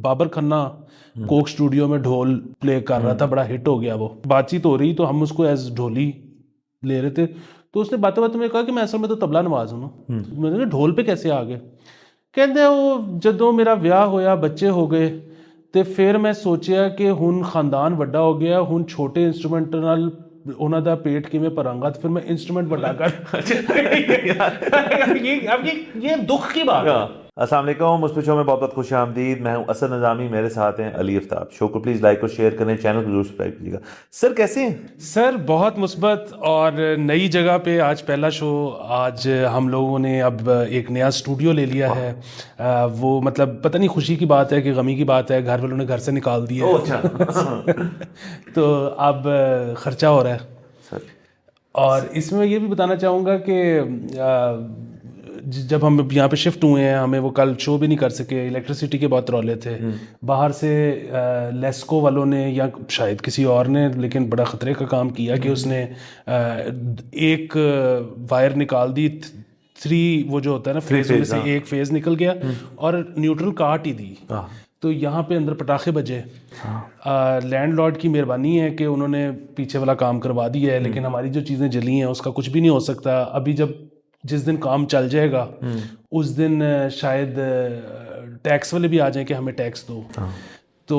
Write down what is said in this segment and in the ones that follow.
Babar Khanna Coke studio में ढोल play कर रहा था, बड़ा हिट हो गया वो। बातचीत हो रही तो हम उसको एज ढोली ले रहे थे, तो उसने बातें बातें में कहा कि मैं असल में तो तबला नवाज हूँ ना। मैंने कहा ढोल पे कैसे आ गए? कहते वो जदों मेरा ਵਿਆਹ ਹੋਇਆ ਬੱਚੇ ਹੋ ਗਏ ਤੇ ਫਿਰ ਮੈਂ ਸੋਚਿਆ ਕਿ ਹੁਣ ਖਾਨਦਾਨ ਵੱਡਾ ਹੋ ਗਿਆ, ਹੁਣ ਛੋਟੇ ਇੰਸਟਰੂਮੈਂਟ ਨਾਲ ਉਹਨਾਂ ਦਾ पेट किमें भरांगा, तो फिर मैं इंस्ट्रूमेंट बड़ा कर ये दुख की बात है। अस्सलाम वालेकुम, मुझ पे शो में बहुत बहुत खुश आमदीद। मैं हूं असद निज़ामी, मेरे साथ हैं अली आफ्ताब। शो को प्लीज़ लाइक और शेयर करें, चैनल को जरूर सब्सक्राइब कीजिएगा। सर कैसे हैं? सर बहुत मुस्बत और नई जगह पे आज पहला शो। आज हम लोगों ने अब एक नया स्टूडियो ले लिया है। वो मतलब पता नहीं खुशी की बात है कि गमी की बात है, घर वालों ने घर से निकाल दिया है। अच्छा। तो अब खर्चा हो रहा है सर। और इसमें ये भी बताना चाहूँगा कि जब हम यहाँ पे शिफ्ट हुए हैं, हमें वो कल शो भी नहीं कर सके, इलेक्ट्रिसिटी के बहुत रौले थे। बाहर से लेस्को वालों ने या शायद किसी और ने, लेकिन बड़ा ख़तरे का काम किया कि उसने एक वायर निकाल दी, 3 वो जो होता है ना फेज में से एक फेज निकल गया और न्यूट्रल काट ही दी। तो यहाँ पे अंदर पटाखे बजे। लैंडलॉर्ड की मेहरबानी है कि उन्होंने पीछे वाला काम करवा दिया है, लेकिन हमारी जो चीज़ें जली हैं उसका कुछ भी नहीं हो सकता। अभी जब जिस दिन काम चल जाएगा उस दिन शायद टैक्स वाले भी आ जाएं कि हमें टैक्स दो। तो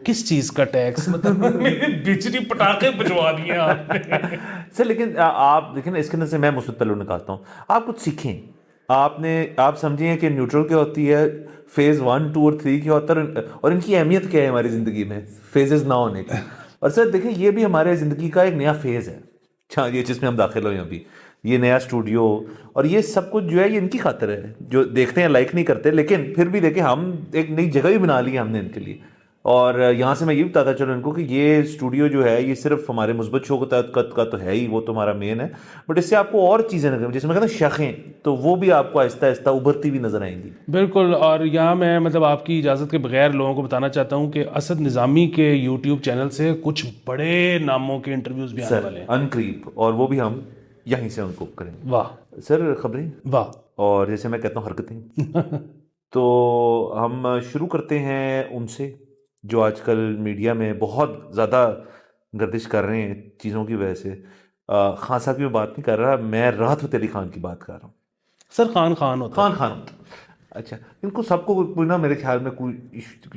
किस चीज़ का टैक्स? मतलब बिजली पटाखे बजवा दिए आपने। सर लेकिन आप देखिए ना, इसके अंदर से मैं मुझसे पहलू निकालता हूँ। आप कुछ सीखें। आप समझिए कि न्यूट्रल क्या होती है, फेज 1, 2 और 3 क्या होता है, और इनकी अहमियत क्या है हमारी ज़िंदगी में फेजेस ना होने की। और सर देखिए, ये भी हमारे ज़िंदगी का एक नया फेज़ है। अच्छा, ये जिसमें हम दाखिल हुए अभी, ये नया स्टूडियो और ये सब कुछ जो है ये इनकी खातिर है। जो देखते हैं लाइक नहीं करते, लेकिन फिर भी देखें हम एक नई जगह भी बना ली है हमने इनके लिए। और यहाँ से मैं ये भी बताता चलूँ इनको कि ये स्टूडियो जो है ये सिर्फ हमारे मुस्बत शो का तो है ही, वो तो हमारा मेन है, बट इससे आपको और चीज़ें नजर, जिसमें कहते हैं शखें, तो वो भी आपको आहिस्ता आहिस्ता उभरती भी नजर आएंगी। बिल्कुल। और यहाँ मैं मतलब आपकी इजाज़त के बगैर लोगों को बताना चाहता हूँ कि असद निज़ामी के यूट्यूब चैनल से कुछ बड़े नामों के इंटरव्यूज़ भी आने वाले हैं अनकरीब, और वो भी हम यहीं से उनको करेंगे। वाह सर, खबरें वाह, और जैसे मैं कहता हूँ हरकतें। तो हम शुरू करते हैं उनसे जो आजकल मीडिया में बहुत ज़्यादा गर्दिश कर रहे हैं चीज़ों की वजह से। खान साहब की मैं बात नहीं कर रहा, मैं राहत फ़तेह अली खान की बात कर रहा हूँ। सर खान होता खान अच्छा, इनको सबको कोई ना, मेरे ख्याल में कोई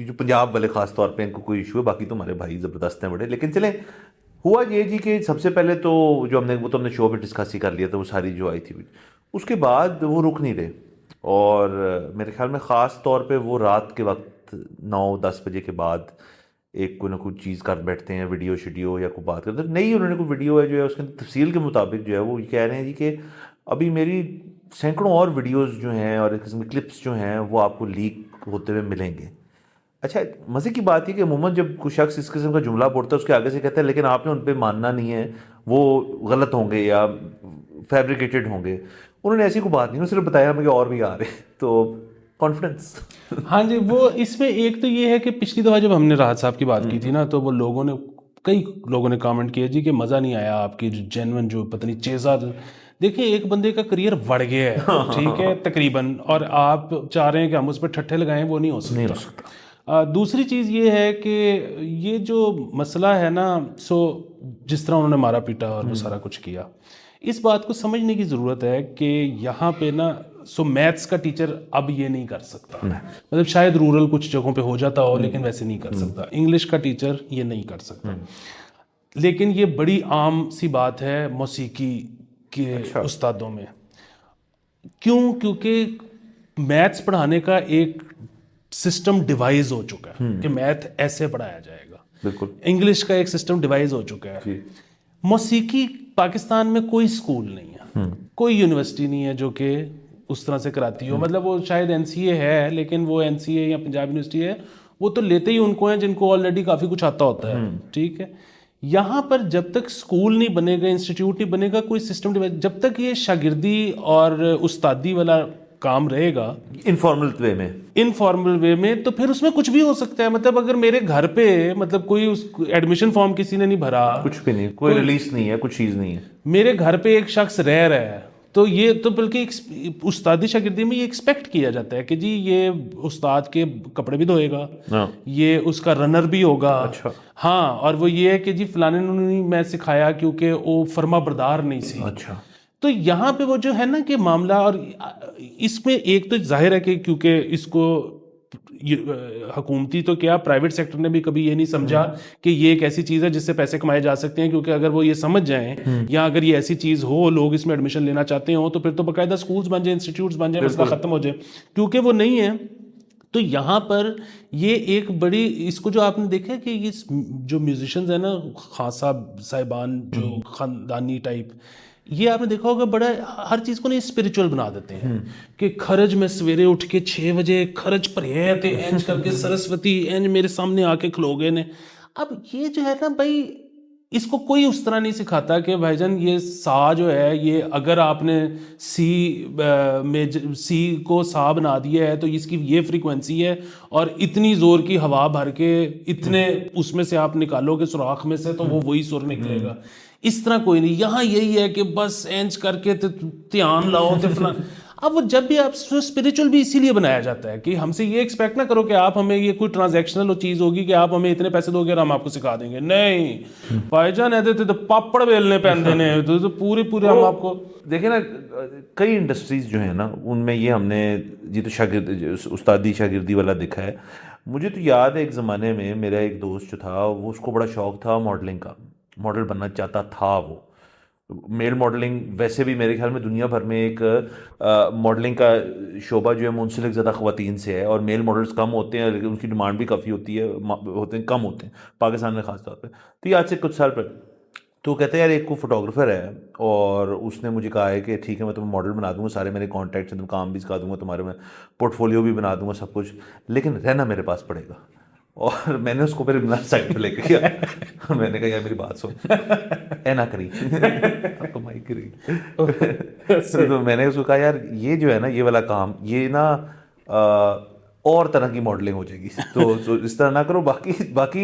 जो पंजाब वाले ख़ास तौर पे इनको कोई इशू है, बाकी तो हमारे भाई ज़बरदस्त हैं बड़े। लेकिन चलें, हुआ ये जी कि सबसे पहले तो जो हमने शो पे डिस्कस ही कर लिया था, वो सारी जो आई थी, उसके बाद वो रुक नहीं रहे। और मेरे ख्याल में ख़ास तौर पे वो रात के वक्त 9-10 बजे के बाद एक कोई ना कोई चीज़ कर बैठते हैं, वीडियो शीडियो या कोई बात करते हैं। नहीं, उन्होंने कोई वीडियो है जो है उसके तफसील के मुताबिक जो है वो कह रहे हैं जी कि अभी मेरी सैकड़ों और वीडियोज़ जो हैं और एक किस्म की क्लिप्स जो हैं वो आपको लीक होते हुए मिलेंगे। अच्छा, मज़े की बात है कि अमूमन जब कोई शख्स इस किस्म का जुमला बोलता है उसके आगे से कहता है लेकिन आपने उन पर मानना नहीं है, वो गलत होंगे या फैब्रिकेटेड होंगे। उन्होंने ऐसी कोई बात नहीं, उन्होंने सिर्फ बताया हमें और भी आ रहे। तो कॉन्फिडेंस। हाँ जी, वो इसमें एक तो ये है कि पिछली दफ़ा जब हमने राहत साहब की बात की थी ना, तो वो कई लोगों ने कमेंट किया जी कि मज़ा नहीं आया आपकी जो जेन्युइन जो पता नहीं चेज़ा। देखिए, एक बंदे का करियर बढ़ गया है, ठीक है, तकरीबन, और आप चाह रहे हैं कि हम उस पर ठट्ठे लगाएं, वो नहीं हो सकता। दूसरी चीज़ ये है कि ये जो मसला है ना, जिस तरह उन्होंने मारा पीटा और वो सारा कुछ किया, इस बात को समझने की ज़रूरत है कि यहाँ पे ना मैथ्स का टीचर अब ये नहीं कर सकता। मतलब शायद रूरल कुछ जगहों पे हो जाता हो, लेकिन वैसे नहीं कर सकता। इंग्लिश का टीचर ये नहीं कर सकता। लेकिन ये बड़ी आम सी बात है मौसीकी के उस्तादों में। क्यों? क्योंकि मैथ्स पढ़ाने का एक सिस्टम डिवाइस हो चुका है कि मैथ ऐसे पढ़ाया जाएगा। बिल्कुल। इंग्लिश का एक सिस्टम डिवाइस हो चुका है। मौसीकी पाकिस्तान में कोई स्कूल नहीं है, कोई यूनिवर्सिटी नहीं है जो कि उस तरह से कराती हो। मतलब वो शायद एनसीए है, लेकिन वो एनसीए या पंजाब यूनिवर्सिटी है, वो तो लेते ही उनको हैं जिनको ऑलरेडी काफ़ी कुछ आता होता है, ठीक है। यहाँ पर जब तक स्कूल नहीं बनेगा, इंस्टीट्यूट नहीं बनेगा, कोई सिस्टम डिवाइस, जब तक ये शागिर्दी और उस्तादी वाला काम रहेगा इनफॉर्मल वे में, तो फिर उसमें कुछ भी हो सकता है। मतलब अगर मेरे घर पे मतलब कोई उस एडमिशन फॉर्म किसी ने नहीं भरा, कुछ भी नहीं, कोई रिलीज नहीं है, कुछ चीज़ नहीं है, मेरे घर पे एक शख्स रह रहा है, तो ये तो बल्कि उस्तादी शागिर्दी में ये एक्सपेक्ट किया जाता है कि जी ये उस्ताद के कपड़े भी धोएगा, ये उसका रनर भी होगा। अच्छा। हाँ, और वो ये है कि जी फलाने ने मैं सिखाया क्योंकि वो फर्मा बरदार नहीं सी। अच्छा। तो यहाँ पे वो जो है ना कि मामला, और इसमें एक तो जाहिर है कि क्योंकि इसको हुकूमती तो क्या प्राइवेट सेक्टर ने भी कभी ये नहीं समझा कि ये एक ऐसी चीज़ है जिससे पैसे कमाए जा सकते हैं, क्योंकि अगर वो ये समझ जाएं या अगर ये ऐसी चीज़ हो, लोग इसमें एडमिशन लेना चाहते हो, तो फिर तो बाकायदा स्कूल्स बन जाए, इंस्टीट्यूट्स बन जाए, मसला ख़त्म हो जाए। क्योंकि वो नहीं है, तो यहाँ पर ये एक बड़ी, इसको जो आपने देखा कि ये जो म्यूजिशियंस है ना, खान साहब साहिबान जो ख़ानदानी टाइप, ये आपने देखा होगा बड़ा हर चीज़ को ना स्पिरिचुअल बना देते हैं कि खरज में सवेरे उठ के 6 बजे खरज भरे थे एंज करके सरस्वती एंज मेरे सामने आके खलोगे ने। अब ये जो है ना भाई, इसको कोई उस तरह नहीं सिखाता कि भाईजान ये सा जो है, ये अगर आपने सी को सा बना दिया है तो इसकी ये फ्रीक्वेंसी है और इतनी ज़ोर की हवा भर के इतने उसमें से आप निकालोगे सुराख में से तो वो वही सुर निकलेगा। इस तरह कोई नहीं, यहाँ यही है कि बस एंज करके ध्यान लाओ तो फला। अब वो जब भी आप स्पिरिचुअल भी इसीलिए बनाया जाता है कि हमसे ये एक्सपेक्ट ना करो कि आप हमें ये कोई ट्रांजैक्शनल चीज़ होगी कि आप हमें इतने पैसे दोगे और हम आपको सिखा देंगे। नहीं भाईजान, ऐसे तो पापड़ बेलने पहनते हैं, तो पूरे हम आपको देखिए ना, कई इंडस्ट्रीज जो है ना उनमें ये हमने जी तो शागिर्द उस्तादी शागिर्दी वाला देखा है। मुझे तो याद है एक ज़माने में मेरा एक दोस्त जो था, वो उसको बड़ा शौक था मॉडलिंग का, मॉडल बनना चाहता था वो। मेल मॉडलिंग वैसे भी मेरे ख्याल में दुनिया भर में एक मॉडलिंग का शोबा जो है मुंसलिक ज़्यादा ख़वातीन से है, और मेल मॉडल्स कम होते हैं लेकिन उनकी डिमांड भी काफ़ी होती है, कम होते हैं पाकिस्तान में ख़ास तौर पे। तो ये आज से कुछ साल पहले, तो कहते हैं यार एक को फोटोग्राफर है और उसने मुझे कहा है कि ठीक है मैं तुम्हें मॉडल बना दूंगा, सारे मेरे कॉन्टैक्ट्स हैं, तुम काम भी सिखा दूंगा, तुम्हारे मैं पोर्टफोलियो भी बना दूंगा, सब कुछ, लेकिन रहना मेरे पास पड़ेगा। और मैंने उसको फिर साइड पे लेके गया। मैंने कहा यार मेरी बात सुन, ए ना करी आपको माइक करी। तो मैंने उसको कहा यार ये जो है ना ये वाला काम, ये ना और तरह की मॉडलिंग हो जाएगी, तो इस तरह ना करो। बाकी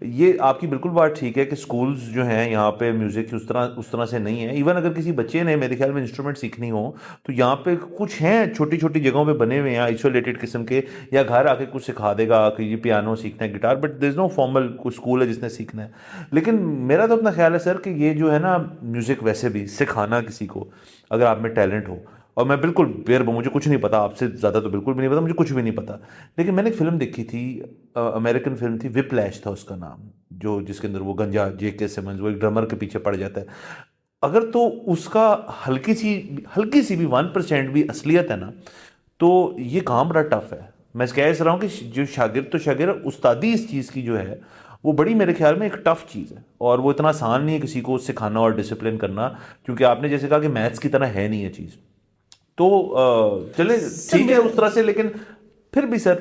ये आपकी बिल्कुल बात ठीक है कि स्कूल्स जो हैं यहाँ पे म्यूज़िक की उस तरह से नहीं है। इवन अगर किसी बच्चे ने मेरे ख्याल में इंस्ट्रूमेंट सीखनी हो तो यहाँ पे कुछ हैं छोटी छोटी जगहों पे बने हुए हैं आइसोलेटेड किस्म के, या घर आके कुछ सिखा देगा कि ये पियानो सीखना है, guitar, but there is no formal कोई स्कूल है जिसने सीखना है। लेकिन मेरा तो अपना ख्याल है सर कि ये जो है ना म्यूज़िक वैसे भी सिखाना किसी को, अगर आप में टैलेंट हो, और मैं बिल्कुल मुझे कुछ नहीं पता, आपसे ज़्यादा तो बिल्कुल भी नहीं पता, मुझे कुछ भी नहीं पता, लेकिन मैंने एक फ़िल्म देखी थी, अमेरिकन फिल्म थी, विप्लैश था उसका नाम, जो जिसके अंदर वो गंजा J.K. सिमंस वो एक ड्रमर के पीछे पड़ जाता है। अगर तो उसका हल्की सी भी 1% भी असलियत है ना, तो ये काम बड़ा टफ है। मैं कह रहा हूँ कि जो शागिर्द उस्तादी इस चीज़ की जो है वो बड़ी मेरे ख्याल में एक टफ चीज़ है, और वो इतना आसान नहीं है किसी को सिखाना और डिसिप्लिन करना, क्योंकि आपने जैसे कहा कि मैथ्स की तरह है नहीं ये चीज़। तो चले ठीक है उस तरह से, लेकिन फिर भी सर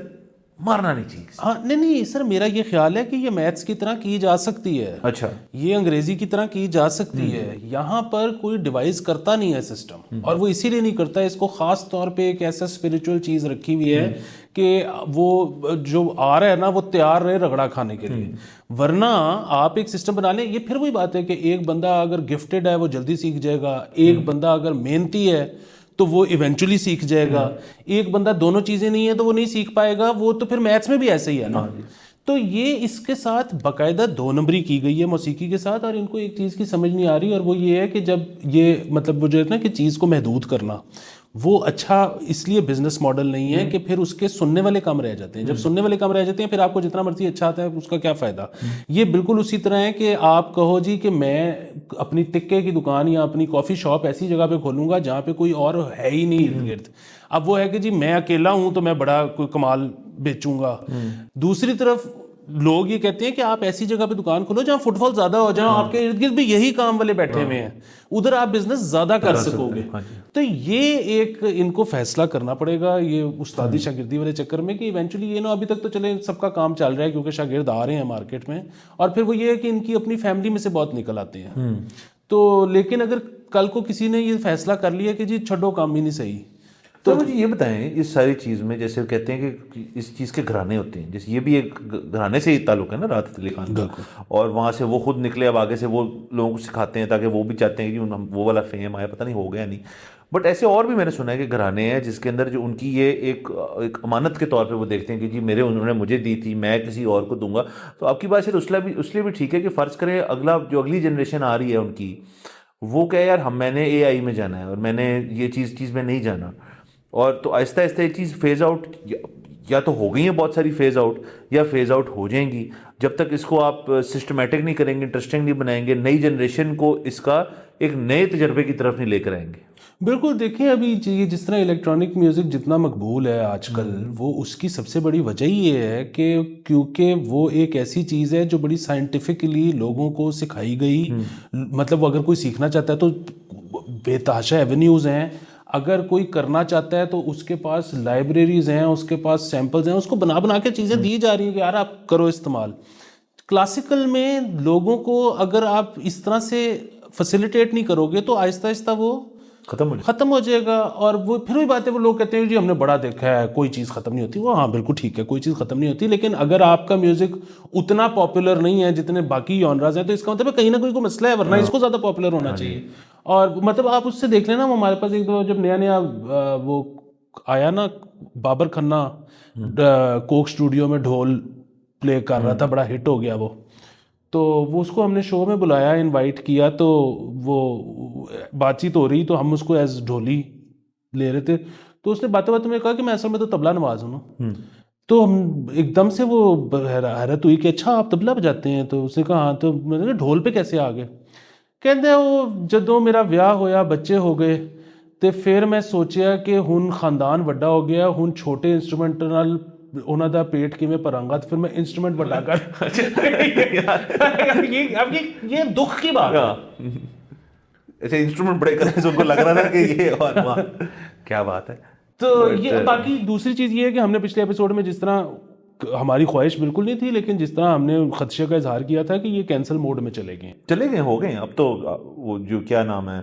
मारना नहीं चाहिए। हाँ नहीं सर, मेरा ये ख्याल है कि ये मैथ्स की तरह की जा सकती है। अच्छा, ये अंग्रेजी की तरह की जा सकती है। यहाँ पर कोई डिवाइस करता नहीं है सिस्टम, और वो इसीलिए नहीं करता है, इसको खास तौर पे एक ऐसा स्पिरिचुअल चीज़ रखी हुई है कि वो जो आ रहा है ना वो तैयार रहे रगड़ा खाने के लिए। वरना आप एक सिस्टम बना लें, ये फिर वही बात है कि एक बंदा अगर गिफ्टेड है वो जल्दी सीख जाएगा, एक बंदा अगर मेहनती है तो वो इवेंचुअली सीख जाएगा, एक बंदा दोनों चीज़ें नहीं है तो वो नहीं सीख पाएगा। वो तो फिर मैथ्स में भी ऐसे ही है ना। तो ये इसके साथ बाकायदा 2 नंबरी की गई है मौसीकी के साथ, और इनको एक चीज़ की समझ नहीं आ रही, और वो ये है कि जब ये मतलब वो जो है ना कि चीज़ को महदूद करना, वो अच्छा इसलिए बिजनेस मॉडल नहीं है कि फिर उसके सुनने वाले कम रह जाते हैं। जब सुनने वाले कम रह जाते हैं फिर आपको जितना मर्जी अच्छा आता है उसका क्या फ़ायदा। ये बिल्कुल उसी तरह है कि आप कहो जी कि मैं अपनी टिक्के की दुकान या अपनी कॉफ़ी शॉप ऐसी जगह पे खोलूँगा जहाँ पे कोई और है ही नहीं इर्द गिर्द। अब वो है कि जी मैं अकेला हूँ तो मैं बड़ा कोई कमाल बेचूंगा। दूसरी तरफ लोग ये कहते हैं कि आप ऐसी जगह पे दुकान खोलो जहाँ फुटफॉल ज्यादा हो, जहाँ आपके इर्द गिर्द भी यही काम वाले बैठे हुए हैं, उधर आप बिजनेस ज्यादा कर सकोगे। तो ये एक इनको फैसला करना पड़ेगा ये उस्तादी शागिर्दी वाले चक्कर में, कि इवेंचुअली ये ना, अभी तक तो चले सबका काम चल रहा है क्योंकि शागिर्द आ रहे हैं मार्केट में, और फिर वो ये है कि इनकी अपनी फैमिली में से बहुत निकल आते हैं। तो लेकिन अगर कल को किसी ने ये फैसला कर लिया कि जी छोड़ो काम ही नहीं सही, तो मुझे ये बताएं इस सारी चीज़ में, जैसे कहते हैं कि इस चीज़ के घराने होते हैं, जैसे ये भी एक घराने से ही ताल्लुक है ना राहत अली खान का, और वहाँ से वो खुद निकले, अब आगे से वो लोगों को सिखाते हैं ताकि वो भी चाहते हैं कि वो वाला फेम आए, पता नहीं हो गया नहीं, बट ऐसे और भी मैंने सुना है कि घराने हैं जिसके अंदर जो उनकी ये एक अमानत के तौर पे वो देखते हैं कि जी मेरे उन्होंने मुझे दी थी, मैं किसी और को दूंगा। तो आपकी बात शायद उसलिए भी ठीक है कि फ़र्ज़ करें अगली जनरेशन आ रही है उनकी, वो कहे यार मैंने एआई में जाना है और मैंने ये चीज़ में नहीं जाना, और तो आहिस्ता आहिस्ता ये चीज़ फेज़ आउट या तो हो गई है बहुत सारी फेज़ आउट, या फेज़ आउट हो जाएंगी। जब तक इसको आप सिस्टमेटिक नहीं करेंगे, इंटरेस्टिंग नहीं बनाएंगे, नई जनरेशन को इसका एक नए तजर्बे की तरफ नहीं लेकर आएंगे। बिल्कुल। देखिए अभी ये जिस तरह इलेक्ट्रॉनिक म्यूज़िक जितना मकबूल है आजकल, वो उसकी सबसे बड़ी वजह ये है कि क्योंकि वो एक ऐसी चीज़ है जो बड़ी साइंटिफिकली लोगों को सिखाई गई। मतलब अगर कोई सीखना चाहता है तो बेतहाशा एवेन्यूज़ हैं, अगर कोई करना चाहता है तो उसके पास लाइब्रेरीज हैं, उसके पास सैम्पल्स हैं, उसको बना बना के चीज़ें दी जा रही हैं कि यार आप करो इस्तेमाल। क्लासिकल में लोगों को अगर आप इस तरह से फैसिलिटेट नहीं करोगे तो आहिस्ता आहिस्ता वो खत्म हो जाएगा। और वो फिर वही बात है, वो लोग कहते हैं जी हमने बड़ा देखा है, कोई चीज़ ख़त्म नहीं होती। वो हाँ बिल्कुल ठीक है, कोई चीज़ ख़त्म नहीं होती, लेकिन अगर आपका म्यूज़िक उतना पॉपुलर नहीं है जितने बाकी जॉनराज हैं तो इसका मतलब कहीं ना कोई मसला है, वरना इसको ज़्यादा पॉपुलर होना चाहिए। और मतलब आप उससे देख लेना, हमारे पास एक दो जब नया वो आया ना, बाबर खन्ना कोक स्टूडियो में ढोल प्ले कर रहा था, बड़ा हिट हो गया वो। तो वो उसको हमने शो में बुलाया, इनवाइट किया, तो वो बातचीत हो रही तो हम उसको एज ढोली ले रहे थे, तो उसने बातें बातें में कहा कि मैं असल में तो तबला नवाज हूँ। तो हम एकदम से वो हैरत हुई कि अच्छा आप तबला बजाते हैं? तो उसने कहा हाँ। तो मैंने कहा ढोल पे कैसे आ गए? कहते वो जदों मेरा ब्याह होया, बच्चे हो गए, तो फिर मैं सोचा कि हुन खानदान वड्डा हो गया, हुन छोटे इंस्ट्रूमेंट नाल ਉਹਨਾਂ ਦਾ पेट किमें भरांगा, तो फिर मैं इंस्ट्रूमेंट बड़ा कर ये दुख की बात है। ऐसे इंस्ट्रूमेंट बड़े करने से उनको लग रहा था कि ये और वाह क्या बात है। तो ये बाकी दूसरी चीज़ ये है कि हमने पिछले एपिसोड में जिस तरह हमारी ख्वाहिश बिल्कुल नहीं थी, लेकिन जिस तरह हमने खदशे का इजहार किया था कि ये कैंसिल मोड में चले गए हो गए। अब तो वो जो क्या नाम है,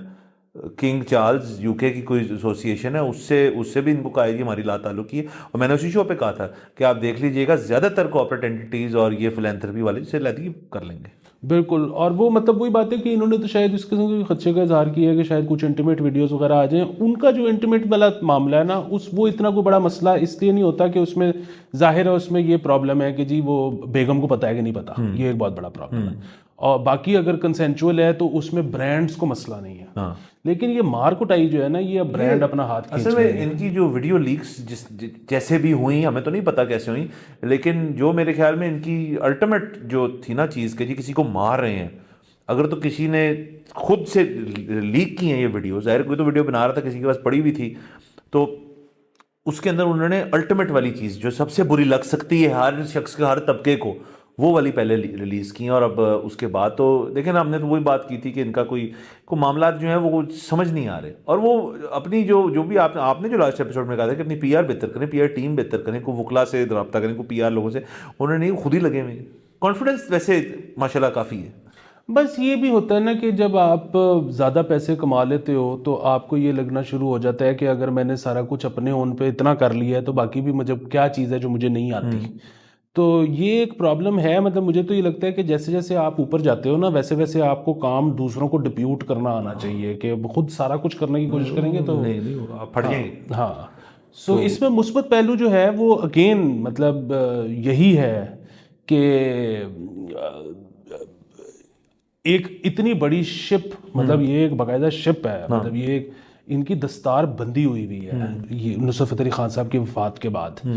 किंग चार्ल्स यूके की कोई एसोसिएशन है, उससे भी इनको कहा कि हमारी ला ताल्लुकी है। और मैंने उसी शो पे कहा था कि आप देख लीजिएगा, ज़्यादातर कॉर्पोरेट एंटिटीज़ और ये फिलैंथ्रोपी वाले जिसे लगी कर लेंगे। बिल्कुल। और वो मतलब वही बात है कि इन्होंने तो शायद इस किस्म के खदशे का इजहार किया है कि शायद कुछ इंटीमेट वीडियोस वगैरह आ जाएं। उनका जो इंटीमेट वाला मामला है ना, वो इतना कोई बड़ा मसला इसलिए नहीं होता कि उसमें जाहिर है उसमें ये प्रॉब्लम है कि जी वो बेगम को पता है कि नहीं पता, ये एक बहुत बड़ा प्रॉब्लम है। और बाकी अगर कंसेंचुअल है तो उसमें ब्रांड्स को मसला नहीं है। हाँ। लेकिन ये मार कुटाई जो है ना, ये ब्रांड अपना हाथ खींच असल में इनकी जो वीडियो लीक्स जैसे भी हुई, हमें तो नहीं पता कैसे हुई, लेकिन जो मेरे ख्याल में इनकी अल्टीमेट जो थी ना चीज़ कि जी किसी को मार रहे हैं, अगर तो किसी ने खुद से लीक की हैं ये वीडियो, जाहिर कोई तो वीडियो बना रहा था, किसी के पास पड़ी हुई थी, तो उसके अंदर उन्होंने अल्टीमेट वाली चीज़ जो सबसे बुरी लग सकती है हर शख्स के, हर तबके को, वो वाली पहले रिलीज़ की। और अब उसके बाद तो देखें ना, हमने तो वही बात की थी कि इनका कोई मामला जो है वो समझ नहीं आ रहे। और वो अपनी जो भी आपने जो लास्ट एपिसोड में कहा था कि अपनी पीआर बेहतर करें, पीआर टीम बेहतर करें, को वकला से रब्ता करें, को पीआर लोगों से, उन्होंने नहीं, खुद ही लगे हुए। कॉन्फिडेंस वैसे माशाल्लाह काफ़ी है। बस ये भी होता है ना कि जब आप ज़्यादा पैसे कमा लेते हो तो आपको ये लगना शुरू हो जाता है कि अगर मैंने सारा कुछ अपने ओन पे इतना कर लिया है तो बाकी भी मुझे क्या चीज़ है जो मुझे नहीं आती। तो ये एक प्रॉब्लम है। मतलब मुझे तो ये लगता है कि जैसे जैसे आप ऊपर जाते हो ना, वैसे वैसे आपको काम दूसरों को डिप्यूट करना आना चाहिए कि खुद सारा कुछ करने की कोशिश करेंगे तो नहीं आप फट जाएंगे। हाँ। सो इसमें मुस्बत पहलू जो है वो अगेन मतलब यही है कि एक इतनी बड़ी शिप, मतलब ये एक बाकायदा शिप है, मतलब ये एक इनकी दस्तार बंदी हुई है ये नुसरत फ़तेह अली खान साहब की वफ़ात के बाद।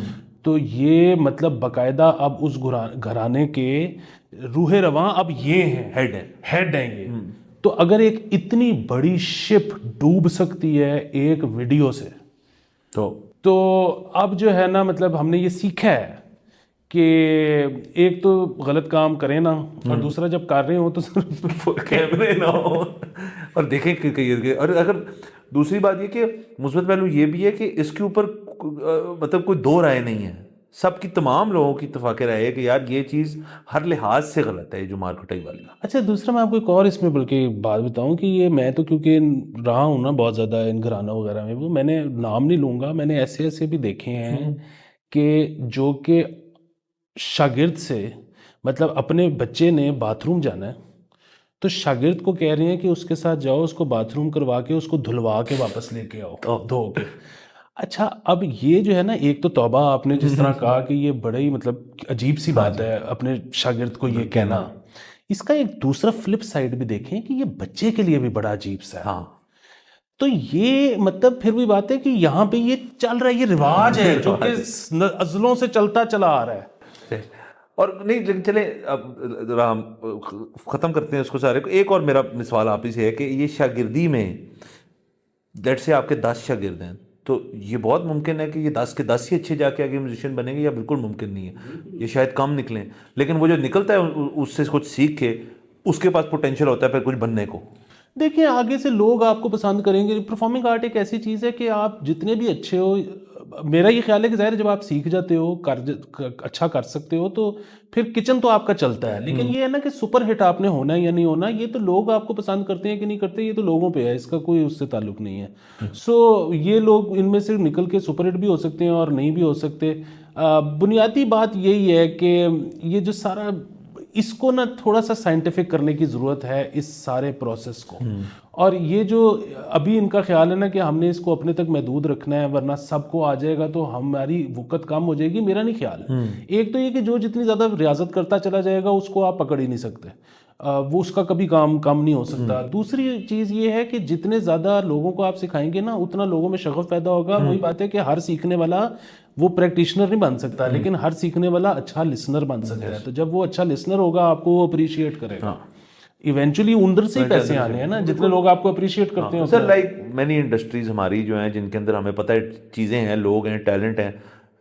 तो ये मतलब बाकायदा अब उस घराने के रूह रवां अब ये हैं, हेड हैं ये। तो अगर एक इतनी बड़ी शिप डूब सकती है एक वीडियो से, तो अब जो है ना, मतलब हमने ये सीखा है कि एक तो गलत काम करें ना, और दूसरा जब कर रहे हो तो सिर्फ कैमरे ना हो और देखें कि और अगर दूसरी बात ये कि मुस्बत पहलू ये भी है कि इसके ऊपर मतलब कोई दो राय नहीं है, सबकी तमाम लोगों की इत्तेफाक राय है कि यार ये चीज़ हर लिहाज से गलत है, ये जो मार कुटाई वाली। अच्छा, दूसरा मैं आपको एक और इसमें बल्कि बात बताऊं कि ये मैं तो क्योंकि रहा हूँ ना बहुत ज़्यादा इन घरानों वगैरह में, वो मैंने नाम नहीं लूँगा, मैंने ऐसे ऐसे भी देखे हैं कि जो कि शागिर्द से मतलब अपने बच्चे ने बाथरूम जाना है तो शागिर्द को कह रहे हैं कि उसके साथ जाओ, उसको बाथरूम करवा के उसको धुलवा के वापस लेके आओ धो के। अच्छा, अब ये जो है ना, एक तो तौबा आपने जिस तरह कहा कि ये बड़ा ही मतलब अजीब सी बात है अपने शागिर्द को ये कहना। इसका एक दूसरा फ्लिप साइड भी देखें कि ये बच्चे के लिए भी बड़ा अजीब सा है। हाँ, तो ये मतलब फिर भी बात है कि यहाँ पे ये चल रहा है, ये रिवाज है जो कि अज़लों से चलता चला आ रहा है। और नहीं, लेकिन चले अब राम ख़त्म करते हैं उसको सारे को। एक और मेरा सवाल आप ही से है कि ये शागिर्दी में लेट्स से आपके 10 शागिर्द हैं, तो ये बहुत मुमकिन है कि ये 10 के 10 ही अच्छे जाके आगे म्यूजिशियन बनेंगे, या बिल्कुल मुमकिन नहीं है, ये शायद कम निकलें, लेकिन वो जो निकलता है उससे कुछ सीख के उसके पास पोटेंशियल होता है फिर कुछ बनने को। देखिए, आगे से लोग आपको पसंद करेंगे। परफॉर्मिंग आर्ट एक ऐसी चीज़ है कि आप जितने भी अच्छे हो, मेरा ये ख्याल है कि ज़ाहिर जब आप सीख जाते हो, अच्छा कर सकते हो, तो फिर किचन तो आपका चलता है। लेकिन ये है ना कि सुपर हिट आपने होना है या नहीं होना, ये तो लोग आपको पसंद करते हैं कि नहीं करते, ये तो लोगों पे है, इसका कोई उससे ताल्लुक नहीं है। सो ये लोग इनमें से निकल के सुपर हिट भी हो सकते हैं और नहीं भी हो सकते। बुनियादी बात यही है कि ये जो सारा, इसको ना थोड़ा सा साइंटिफिक करने की ज़रूरत है इस सारे प्रोसेस को। और ये जो अभी इनका ख्याल है ना कि हमने इसको अपने तक महदूद रखना है वरना सबको आ जाएगा तो हमारी वक़्त कम हो जाएगी, मेरा नहीं ख्याल। एक तो ये कि जो जितनी ज़्यादा रियाजत करता चला जाएगा उसको आप पकड़ ही नहीं सकते, वो उसका कभी काम कम नहीं हो सकता। दूसरी चीज़ ये है कि जितने ज़्यादा लोगों को आप सिखाएंगे ना, उतना लोगों में शगफ पैदा होगा। वही बात है कि हर सीखने वाला वो प्रैक्टिशनर नहीं बन सकता, लेकिन हर सीखने वाला अच्छा लिसनर बन सकता है। तो जब वो अच्छा लिसनर होगा आपको वो अप्रिशिएट करेगा। इवेंचुअली उधर से ही पैसे आने हैं ना, जितने लोग आपको अप्रिशिएट करते हैं। सर, लाइक मैनी इंडस्ट्रीज हमारी जो हैं जिनके अंदर हमें पता है चीज़ें हैं, लोग हैं, टैलेंट हैं,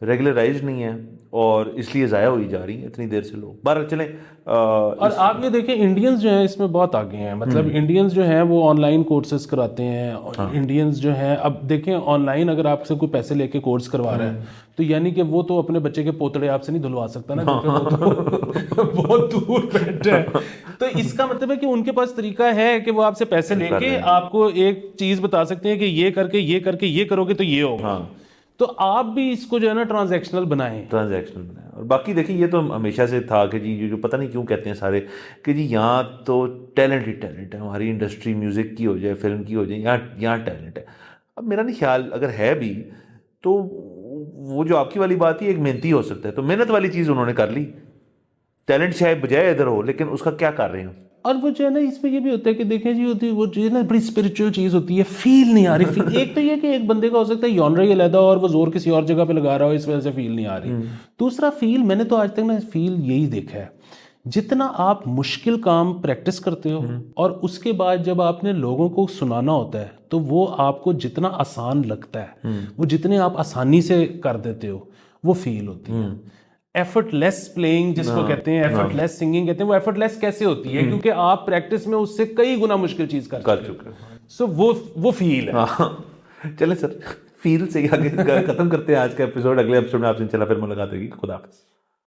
रेगुलराइज नहीं है और इसलिए ज़ाया हुई जा रही है इतनी देर से लोग। बाहर चलें और आप ये देखें, इंडियंस जो हैं इसमें बहुत आगे हैं। मतलब इंडियंस जो हैं वो ऑनलाइन कोर्सेज कराते हैं। और इंडियंस जो हैं, अब देखें ऑनलाइन अगर आपसे कोई पैसे लेके कोर्स करवा रहा है तो यानी कि वो तो अपने बच्चे के पोतड़े आपसे नहीं धुलवा सकता ना, क्योंकि वो तो बहुत दूर बैठे है। तो इसका मतलब है कि उनके पास तरीका है कि वो आपसे पैसे लेके आपको एक चीज़ बता सकते हैं कि ये करके ये करोगे तो ये होगा। तो आप भी इसको जो है ना ट्रांजैक्शनल बनाएं। और बाकी देखिए, ये तो हमेशा से था कि जी जो पता नहीं क्यों कहते हैं सारे कि जी यहाँ तो टैलेंट ही टैलेंट है, हमारी इंडस्ट्री म्यूज़िक की हो जाए, फिल्म की हो जाए, यहाँ टैलेंट है। अब मेरा नहीं ख्याल, अगर है भी तो वो जो आपकी वाली बात ही एक मेहनती हो सकता है, तो मेहनत वाली चीज़ उन्होंने कर ली, टैलेंट शायद बजाय इधर हो, लेकिन उसका क्या कर रहे हैं। और वो जो है ना, इसमें ये भी होता है कि देखें जी, होती वो जो है ना बड़ी स्पिरिचुअल चीज़ होती है, फील नहीं आ रही। फील एक तो ये कि एक बंदे का हो सकता है यॉनर ही अलग और वो जोर किसी और जगह पे लगा रहा हो, इस वजह से फील नहीं आ रही। दूसरा फील, मैंने तो आज तक ना फील यही देखा है, जितना आप मुश्किल काम प्रैक्टिस करते हो और उसके बाद जब आपने लोगों को सुनाना होता है तो वो आपको जितना आसान लगता है, वो जितने आप आसानी से कर देते हो, वो फील होती है। एफर्टलेस प्लेइंग जिसको कहते हैं, एफर्टलेस सिंगिंग कहते हैं, वो एफर्टलेस कैसे होती है? क्योंकि आप प्रैक्टिस में उससे कई गुना मुश्किल चीज कर चुके हो। सो वो फील है। चले सर, फील से आगे खत्म करते हैं आज का एपिसोड। अगले एपिसोड में आपसे इंशाल्लाह फिर मुलाकात होगी। खुदा हाफिज़।